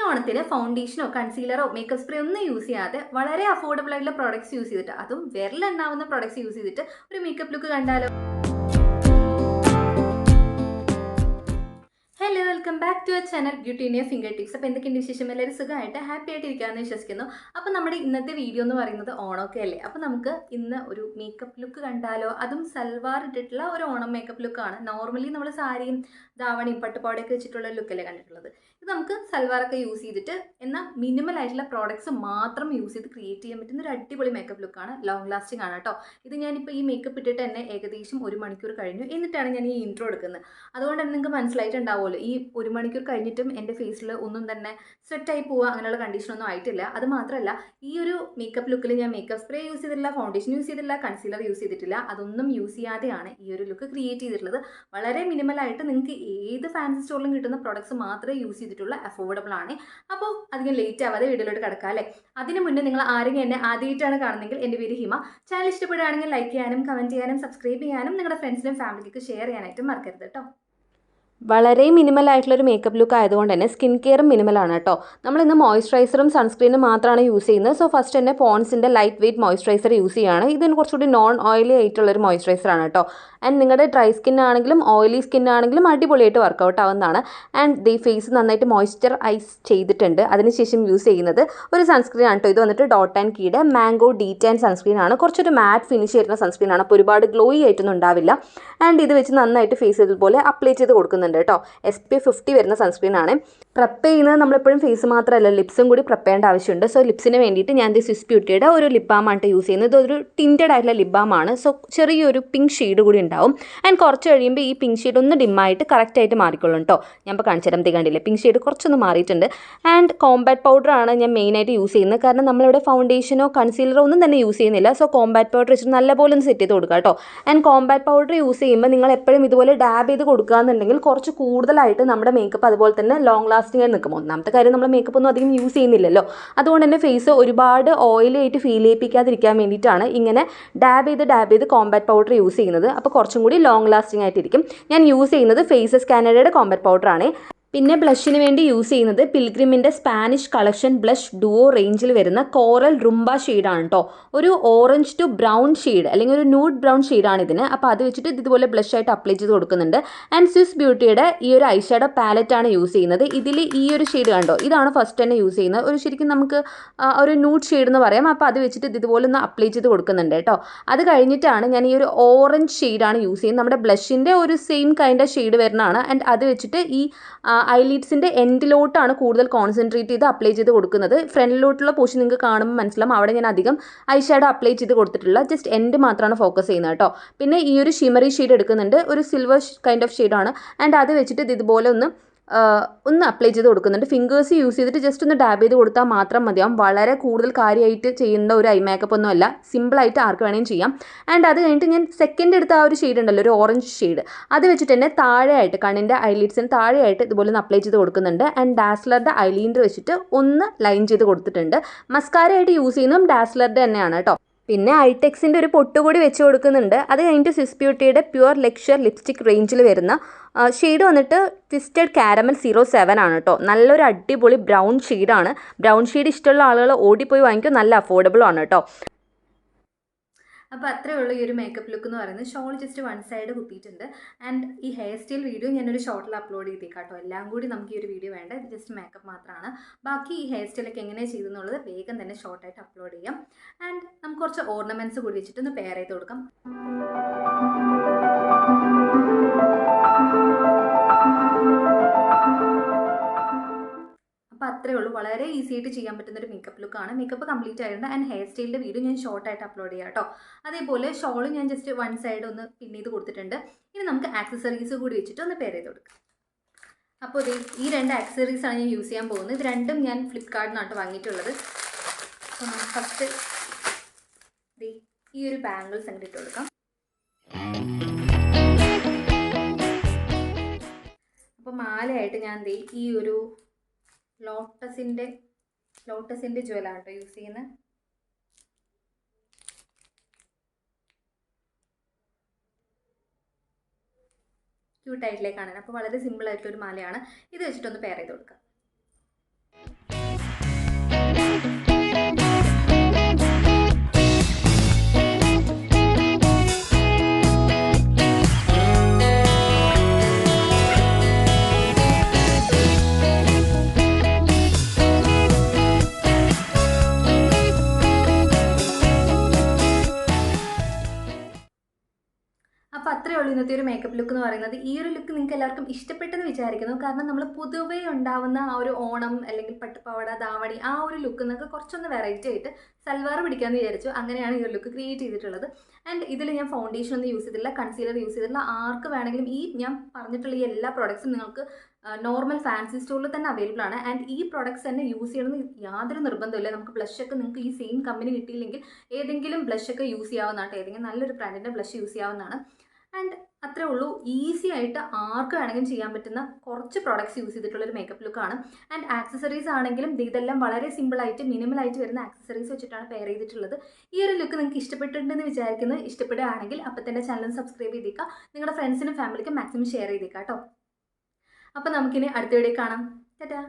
ഓണത്തിന് ഫൗണ്ടേഷനോ കൺസീലറോ makeup spray ഒന്നും use ചെയ്യാതെ വളരെ അഫോർഡബിൾ ആയിട്ടുള്ള പ്രോഡക്ട്സ് യൂസ് ചെയ്തിട്ട്, അതും വിരലുണ്ടാവുന്ന പ്രോഡക്ട്സ് യൂസ് ചെയ്തിട്ട് ഒരു മേക്കപ്പ് ലുക്ക് കണ്ടാലോ? Hello, welcome back to our channel beauty in your finger tips. അപ്പോൾ എന്തൊക്കെയുണ്ട് വിശേഷം? എല്ലാവരും സുഖമായിട്ട് ഹാപ്പി ആയിട്ട് ഇരിക്കാമെന്ന് വിശ്വസിക്കുന്നു. അപ്പോൾ നമ്മുടെ ഇന്നത്തെ വീഡിയോ എന്ന് പറയുന്നത് ഓണമൊക്കെ അല്ലേ, അപ്പോൾ നമുക്ക് ഇന്ന് ഒരു മേക്കപ്പ് ലുക്ക് കണ്ടാലോ? അതും സൽവാർ ഇട്ടിട്ടുള്ള ഒരു ഓണം മേക്കപ്പ് ലുക്കാണ്. നോർമലി നമ്മൾ സാരിയും ധാവണിയും പട്ടുപാടൊക്കെ വെച്ചിട്ടുള്ള ലുക്കല്ലേ കണ്ടിട്ടുള്ളത്. ഇത് നമുക്ക് സൽവാറൊക്കെ യൂസ് ചെയ്തിട്ട് എന്നാൽ മിനിമൽ ആയിട്ടുള്ള പ്രോഡക്ട്സ് മാത്രം യൂസ് ചെയ്ത് ക്രിയേറ്റ് ചെയ്യാൻ പറ്റുന്ന ഒരു അടിപൊളി മേക്കപ്പ് ലുക്കാണ്. ലോങ് ലാസ്റ്റിംഗ് ആണ് കേട്ടോ. ഇത് ഞാനിപ്പോൾ ഈ മേക്കപ്പ് ഇട്ടിട്ട് തന്നെ ഏകദേശം 1 മണിക്കൂർ കഴിഞ്ഞു. എന്നിട്ടാണ് ഞാൻ ഈ ഇൻട്രോ എടുക്കുന്നത്. അതുകൊണ്ട് തന്നെ നിങ്ങൾക്ക് മനസ്സിലായിട്ടുണ്ടാവുമല്ലോ, ഈ 1 മണിക്കൂർ കഴിഞ്ഞിട്ടും എൻ്റെ ഫേസിൽ ഒന്നും തന്നെ സ്വെറ്റായി പോവുക അങ്ങനെയുള്ള കണ്ടീഷനൊന്നും ആയിട്ടില്ല. അത് മാത്രമല്ല, ഈ ഒരു മേക്കപ്പ് ലുക്കിൽ ഞാൻ മേക്കപ്പ് സ്പ്രേ യൂസ് ചെയ്തിട്ടില്ല, ഫൗണ്ടേഷൻ യൂസ് ചെയ്തിട്ടില്ല, കൺസീലർ യൂസ് ചെയ്തിട്ടില്ല. അതൊന്നും യൂസ് ചെയ്യാതെയാണ് ഈ ഒരു ലുക്ക് ക്രിയേറ്റ് ചെയ്തിട്ടുള്ളത്. വളരെ മിനിമലായിട്ട് നിങ്ങൾക്ക് ഏത് ഫാൻസി സ്റ്റോറിലും കിട്ടുന്ന പ്രോഡക്ട്സ് മാത്രമേ യൂസ് ചെയ്തിട്ടുള്ള അഫോർഡബിൾ ആണ്. അപ്പോൾ അധികം ലേറ്റ് ആവാതെ വീഡിയോയിലോട്ട് കിടക്കാം അല്ലേ. അതിന് മുന്നേ നിങ്ങൾ ആരെങ്കിലും എന്നെ ആദ്യമായിട്ടാണ് കാണുന്നതെങ്കിൽ എൻ്റെ പേര് ഹിമ. ചാനൽ ഇഷ്ടപ്പെടുകയാണെങ്കിൽ ലൈക്ക് ചെയ്യാനും കമൻറ്റ് ചെയ്യാനും സബ്സ്ക്രൈബ് ചെയ്യാനും നിങ്ങളുടെ ഫ്രണ്ട്സിനും ഫാമിലിക്ക് ഷെയർ ചെയ്യാനായിട്ടും മറക്കരുത് കേട്ടോ. വളരെ മിനിമൽ ആയിട്ടുള്ളൊരു മേക്കപ്പ് ലുക്ക് ആയതുകൊണ്ട് തന്നെ സ്കിൻ കെയറും മിനിമലാണ് കേട്ടോ. നമ്മളിന്ന് മോയ്സ്ചറൈസറും സൺസ്ക്രീനും മാത്രമാണ് യൂസ് ചെയ്യുന്നത്. സോ ഫസ്റ്റ് തന്നെ പോൺസിൻ്റെ ലൈറ്റ് വെയ്റ്റ് മോയ്സ്ചറൈസർ യൂസ് ചെയ്യുകയാണ്. ഇതിന് കുറച്ചുകൂടി നോൺ ഓയിലി ആയിട്ടുള്ളൊരു മോയ്സ്ചറൈസറാണ് കേട്ടോ. ആൻഡ് നിങ്ങളുടെ ഡ്രൈ സ്കിൻ ആണെങ്കിലും ഓയിലി സ്കിൻ ആണെങ്കിലും അടിപൊളിയായിട്ട് വർക്കൗട്ട് ആവുന്നതാണ്. ആൻഡ് ദി ഫേസ് നന്നായിട്ട് മോയ്സ്ചറൈസ് ചെയ്തിട്ടുണ്ട്. അതിനുശേഷം യൂസ് ചെയ്യുന്നത് ഒരു സൺസ്ക്രീൻ ആണ് കേട്ടോ. ഇത് വന്നിട്ട് ഡോട്ട് ആൻഡ് കീയുടെ മാംഗോ D10 സൺസ്ക്രീൻ ആണ്. കുറച്ചൊരു മാറ്റ് ഫിനിഷ് ചെയ്യുന്ന സൺസ്ക്രീൻ ആണ്. അപ്പോൾ ഒരുപാട് ഗ്ലോയി ആയിട്ടൊന്നും ഉണ്ടാവില്ല. ആൻഡ് ഇത് വെച്ച് നന്നായിട്ട് ഫേസ് ഇതുപോലെ അപ്ലൈ ചെയ്ത് കൊടുക്കുന്നുണ്ട് കേട്ടോ. SPF 50 വരുന്ന സൺസ്ക്രീൻ ആണ്. പ്രപ്പ് ചെയ്യുന്നത് നമ്മളെപ്പോഴും ഫേസ് മാത്രമല്ല, ലിപ്സും കൂടി പ്രപ്പ് ചെയ്യേണ്ട ആവശ്യമുണ്ട്. സോ ലിപ്സിന് വേണ്ടിയിട്ട് ഞാൻ സ്വിസ് ബ്യൂട്ടിയുടെ ഒരു ലിപ് ബാം ആണ് യൂസ് ചെയ്യുന്നത്. ഇതൊരു ടിൻറ്റഡ് ആയിട്ടുള്ള ലിപ് ബാം ആണ്. സോ ചെറിയൊരു പിങ്ക് ഷെയ്ഡ് കൂടി ഉണ്ടാവും. ആൻഡ് കുറച്ച് കഴിയുമ്പോൾ ഈ പിങ്ക് ഷെയ്ഡ് ഒന്ന് ഡിമ്മായിട്ട് കറക്റ്റായിട്ട് മാറിക്കൊള്ളും കേട്ടോ. ഞാൻ ഇപ്പോൾ കാണിച്ചു തരാം. കണ്ടില്ലേ, പിങ്ക് ഷെയ്ഡ് കുറച്ചൊന്ന് മാറിയിട്ടുണ്ട്. ആൻഡ് കോമ്പാക്ട് പൗഡറാണ് ഞാൻ മെയിനായിട്ട് യൂസ് ചെയ്യുന്നത്. കാരണം നമ്മളിവിടെ ഫൗണ്ടേഷനോ കൺസീലറോ ഒന്നും തന്നെ യൂസ് ചെയ്യുന്നില്ല. സോ കോമ്പാക്ട് പൗഡർ വെച്ചിട്ട് നല്ലപോലെ ഒന്ന് സെറ്റ് ചെയ്ത് കൊടുക്കുക കേട്ടോ. ആൻഡ് കോമ്പാക്ട് പൗഡർ യൂസ് ചെയ്യുമ്പോൾ നിങ്ങൾ എപ്പോഴും ഇതുപോലെ ഡാബ് ചെയ്ത് കൊടുക്കുക എന്നുണ്ടെങ്കിൽ കുറച്ച് കൂടുതലായിട്ട് നമ്മുടെ മേക്കപ്പ് അതുപോലെ തന്നെ ലോങ് ലാസ്റ്റിംഗ് ആയി നിൽക്കും. ഒന്നാമത്തെ കാര്യം, നമ്മൾ മേക്കപ്പ് ഒന്നും അധികം യൂസ് ചെയ്യുന്നില്ലല്ലോ. അതുകൊണ്ട് തന്നെ ഫേസ് ഒരുപാട് ഓയിലി ആയിട്ട് ഫീൽ ചെയ്യിപ്പിക്കാതിരിക്കാൻ വേണ്ടിയിട്ടാണ് ഇങ്ങനെ ഡാബ് ചെയ്ത് കോമ്പാക്ട് പൗഡർ യൂസ് ചെയ്യുന്നത്. അപ്പോൾ കുറച്ചും കൂടി ലോങ് ലാസ്റ്റിംഗ് ആയിട്ടിരിക്കും. ഞാൻ യൂസ് ചെയ്യുന്നത് ഫേസസ് കാനഡയുടെ കോമ്പാക്ട് പൗഡറാണ്. പിന്നെ ബ്ലഷിന് വേണ്ടി യൂസ് ചെയ്യുന്നത് പിൽഗ്രിമിൻ്റെ സ്പാനിഷ് കളക്ഷൻ ബ്ലഷ് ഡുവോ റേഞ്ചിൽ വരുന്ന കോറൽ റുംബ ഷെയ്ഡാണ് കേട്ടോ. ഒരു ഓറഞ്ച് ടു ബ്രൗൺ ഷെയ്ഡ് അല്ലെങ്കിൽ ഒരു ന്യൂഡ് ബ്രൗൺ ഷെയ്ഡാണ് ഇതിന്. അപ്പോൾ അത് വെച്ചിട്ട് ഇതുപോലെ ബ്ലഷ് ആയിട്ട് അപ്ലൈ ചെയ്ത് കൊടുക്കുന്നുണ്ട്. ആൻഡ് സ്വിസ് ബ്യൂട്ടിയുടെ ഈ ഒരു ഐഷാഡോ പാലറ്റാണ് യൂസ് ചെയ്യുന്നത്. ഇതിൽ ഈ ഒരു ഷെയ്ഡ് കണ്ടോ, ഇതാണ് ഫസ്റ്റ് തന്നെ യൂസ് ചെയ്യുന്നത്. ഒരു ശരിക്കും നമുക്ക് ഒരു ന്യൂഡ് ഷെയ്ഡ് എന്ന് പറയാം. അപ്പോൾ അത് വെച്ചിട്ട് ഇതുപോലെ ഒന്ന് അപ്ലൈ ചെയ്ത് കൊടുക്കുന്നുണ്ട് കേട്ടോ. അത് കഴിഞ്ഞിട്ടാണ് ഞാൻ ഈ ഒരു ഓറഞ്ച് ഷെയ്ഡാണ് യൂസ് ചെയ്യുന്നത്. നമ്മുടെ ബ്ലഷിൻ്റെ ഒരു സെയിം കൈൻഡ് ഓഫ് ഷെയ്ഡ് വരുന്നതാണ്. ആൻഡ് അത് വെച്ചിട്ട് ഈ ഐലിഡ്സിൻ്റെ എൻഡിലോട്ടാണ് കൂടുതൽ കോൺസെൻട്രേറ്റ് ചെയ്ത് അപ്ലൈ ചെയ്ത് കൊടുക്കുന്നത്. ഫ്രണ്ടിലോട്ടുള്ള പോർഷൻ നിങ്ങൾക്ക് കാണുമ്പോൾ മനസ്സിലാവും. അവിടെ ഞാൻ അധികം ഐഷാഡോ അപ്ലൈ ചെയ്ത് കൊടുത്തിട്ടില്ല. ജസ്റ്റ് എൻഡ് മാത്രമാണ് ഫോക്കസ് ചെയ്യുന്നത് കേട്ടോ. പിന്നെ ഈ ഒരു ഷിമറി ഷെയ്ഡ് എടുക്കുന്നുണ്ട്. ഒരു സിൽവർ കൈൻഡ് ഓഫ് ഷെയ്ഡാണ്. ആൻഡ് അത് വെച്ചിട്ട് ഇതുപോലെ ഒന്ന് അപ്ലൈ ചെയ്ത് കൊടുക്കുന്നുണ്ട്. ഫിംഗേഴ്സ് യൂസ് ചെയ്തിട്ട് ജസ്റ്റ് ഒന്ന് ഡാബ് ചെയ്ത് കൊടുത്താൽ മാത്രം മതിയാവും. വളരെ കൂടുതൽ കാര്യമായിട്ട് ചെയ്യേണ്ട ഒരു ഐ മേക്കപ്പ് ഒന്നും അല്ല. സിമ്പിളായിട്ട് ആർക്ക് വേണമെങ്കിലും ചെയ്യാം. ആൻഡ് അത് കഴിഞ്ഞിട്ട് ഞാൻ സെക്കൻഡ് എടുത്ത ആ ഒരു ഷെയ്ഡ് ഉണ്ടല്ലോ, ഒരു ഓറഞ്ച് ഷെയ്ഡ്, അത് വെച്ചിട്ട് തന്നെ താഴെയായിട്ട് കണ്ണിൻ്റെ ഐലിഡ്സിന് താഴെയായിട്ട് ഇതുപോലെ ഒന്ന് അപ്ലൈ ചെയ്ത് കൊടുക്കുന്നുണ്ട്. ആൻഡ് ഡാസ്ലറുടെ ഐലൈനർ വെച്ചിട്ട് ഒന്ന് ലൈൻ ചെയ്ത് കൊടുത്തിട്ടുണ്ട്. മസ്കാരയായിട്ട് യൂസ് ചെയ്യുന്നതും ഡാസ്ലറുടെ തന്നെയാണ് കേട്ടോ. പിന്നെ ഐടെക്സിൻ്റെ ഒരു പൊട്ട് കൂടി വെച്ച് കൊടുക്കുന്നുണ്ട്. അത് കഴിഞ്ഞിട്ട് സ്വിസ് ബ്യൂട്ടിയുടെ പ്യുവർ ലെക്ചർ ലിപ്സ്റ്റിക് റേഞ്ചിൽ വരുന്ന ഷെയ്ഡ് വന്നിട്ട് ട്വിസ്റ്റഡ് കാരമൽ 07 ആണ് കേട്ടോ. നല്ലൊരു അടിപൊളി ബ്രൗൺ ഷെയ്ഡാണ്. ബ്രൗൺ ഷെയ്ഡ് ഇഷ്ടമുള്ള ആളുകൾ ഓടിപ്പോയി വാങ്ങിക്കും. നല്ല അഫോർഡബിളും ആണ് കേട്ടോ. അപ്പോൾ അത്രയേ ഉള്ളൂ ഈ ഒരു മേക്കപ്പ് ലുക്ക് എന്ന് പറയുന്നത്. ഷോൾ ജസ്റ്റ് വൺ സൈഡ് കുത്തിയിട്ടുണ്ട്. ആൻഡ് ഈ ഹെയർ സ്റ്റൈൽ വീഡിയോ ഞാനൊരു ഷോർട്ടിൽ അപ്ലോഡ് ചെയ്തേക്കാം കേട്ടോ. എല്ലാം കൂടി നമുക്ക് ഈ ഒരു വീഡിയോ വേണ്ട, ഇത് ജസ്റ്റ് മേക്കപ്പ് മാത്രമാണ്. ബാക്കി ഈ ഹെയർ സ്റ്റൈലൊക്കെ എങ്ങനെ ചെയ്തെന്നുള്ളത് വേഗം തന്നെ ഷോർട്ടായിട്ട് അപ്ലോഡ് ചെയ്യാം. ആൻഡ് നമുക്ക് കുറച്ച് ഓർണമെൻറ്റ്സ് കൂടി വെച്ചിട്ട് ഒന്ന് പെയർ ചെയ്ത് കൊടുക്കാം. അപ്പോൾ അത്രയേ ഉള്ളൂ. വളരെ ഈസി ആയിട്ട് ചെയ്യാൻ പറ്റുന്ന ഒരു മേക്കപ്പ് ലുക്കാണ്. മേക്കപ്പ് കംപ്ലീറ്റ് ആയിട്ടുണ്ട്. ആൻഡ് ഹെയർ സ്റ്റൈലിൻ്റെ വീഡിയോ ഞാൻ ഷോർട്ടായിട്ട് അപ്ലോഡ് ചെയ്യാം കേട്ടോ. അതേപോലെ ഷോൾ ഞാൻ ജസ്റ്റ് വൺ സൈഡ് ഒന്ന് പിൻ ചെയ്ത് കൊടുത്തിട്ടുണ്ട്. ഇനി നമുക്ക് ആക്സസറീസ് കൂടി വെച്ചിട്ട് ഒന്ന് പെയർ ചെയ്ത് കൊടുക്കാം. അപ്പോൾ ഈ 2 ആക്സസറീസാണ് ഞാൻ യൂസ് ചെയ്യാൻ പോകുന്നത്. ഇത് രണ്ടും ഞാൻ ഫ്ലിപ്കാർട്ടിനാണ് വാങ്ങിയിട്ടുള്ളത്. ഫസ്റ്റ് ഈ ഒരു ബാംഗിൾസ് അങ്ങോട്ട് ഇട്ട് കൊടുക്കാം. അപ്പോൾ മാലയായിട്ട് ഞാൻ ഈ ഒരു ലോട്ടസിൻ്റെ ജ്വലാണ് കേട്ടോ യൂസ് ചെയ്യുന്നത്. ക്യൂട്ടായിട്ടില്ലേ കാണാൻ. അപ്പോൾ വളരെ സിമ്പിളായിട്ടുള്ളൊരു മാലയാണ്. ഇത് വെച്ചിട്ടൊന്ന് പെയർ ചെയ്ത് കൊടുക്കാം. ഇന്നത്തെ ഒരു മേക്കപ്പ് ലുക്ക് എന്ന് പറയുന്നത്. ഈ ഒരു ലുക്ക് നിങ്ങൾക്ക് എല്ലാവർക്കും ഇഷ്ടപ്പെട്ടെന്ന് വിചാരിക്കുന്നു. കാരണം നമ്മൾ പൊതുവേ ഉണ്ടാവുന്ന ആ ഒരു ഓണം അല്ലെങ്കിൽ പട്ടുപാവാട ധാവണി ആ ഒരു ലുക്ക് എന്നൊക്കെ കുറച്ചൊന്ന് വെറൈറ്റി ആയിട്ട് സൽവാർ പിടിക്കാമെന്ന് വിചാരിച്ചു. അങ്ങനെയാണ് ഈ ഒരു ലുക്ക് ക്രിയേറ്റ് ചെയ്തിട്ടുള്ളത്. ആൻഡ് ഇതിൽ ഞാൻ ഫൗണ്ടേഷൻ ഒന്നും യൂസ് ചെയ്തിട്ടില്ല, കൺസീലർ യൂസ് ചെയ്തിട്ടില്ല. ആർക്ക് വേണമെങ്കിലും ഈ ഞാൻ പറഞ്ഞിട്ടുള്ള ഈ എല്ലാ പ്രോഡക്ട്സും നിങ്ങൾക്ക് നോർമൽ ഫാൻസി സ്റ്റോറിൽ തന്നെ അവൈലബിൾ ആണ്. ആൻഡ് ഈ പ്രോഡക്ട്സ് തന്നെ യൂസ് ചെയ്യണമെന്ന് യാതൊരു നിർബന്ധമില്ല. നമുക്ക് ബ്ലഷൊക്കെ നിങ്ങൾക്ക് ഈ സെയിം കമ്പനി കിട്ടിയില്ലെങ്കിൽ ഏതെങ്കിലും ബ്ലഷൊക്കെ യൂസ് ചെയ്യാവുന്നതാണ്, ഏതെങ്കിലും നല്ലൊരു ബ്രാൻഡിൻ്റെ ബ്ലഷ് യൂസ് ചെയ്യാവുന്നതാണ്. ആൻഡ് അത്രേ ഉള്ളൂ. ഈസി ആയിട്ട് ആർക്ക് വേണമെങ്കിലും ചെയ്യാൻ പറ്റുന്ന കുറച്ച് പ്രോഡക്ട്സ് യൂസ് ചെയ്തിട്ടുള്ളൊരു മേക്കപ്പ് ലുക്കാണ്. ആൻഡ് ആക്സസറീസ് ആണെങ്കിലും ഇതെല്ലാം വളരെ സിമ്പിളായിട്ട് മിനിമലായിട്ട് വരുന്ന ആക്സസറീസ് വെച്ചിട്ടാണ് പെയർ ചെയ്തിട്ടുള്ളത്. ഈ ഒരു ലുക്ക് നിങ്ങൾക്ക് ഇഷ്ടപ്പെട്ടിട്ടുണ്ടെന്ന് വിചാരിക്കുന്നത്. ഇഷ്ടപ്പെടുകയാണെങ്കിൽ അപ്പം തന്നെ ചാനൽ സബ്സ്ക്രൈബ് ചെയ്തേക്കുക, നിങ്ങളുടെ ഫ്രണ്ട്സിനും ഫാമിലിക്കും മാക്സിമം ഷെയർ ചെയ്തേക്കാം കേട്ടോ. അപ്പോൾ നമുക്കിനി അടുത്ത വീഡിയോ കാണാം. ടാറ്റാ.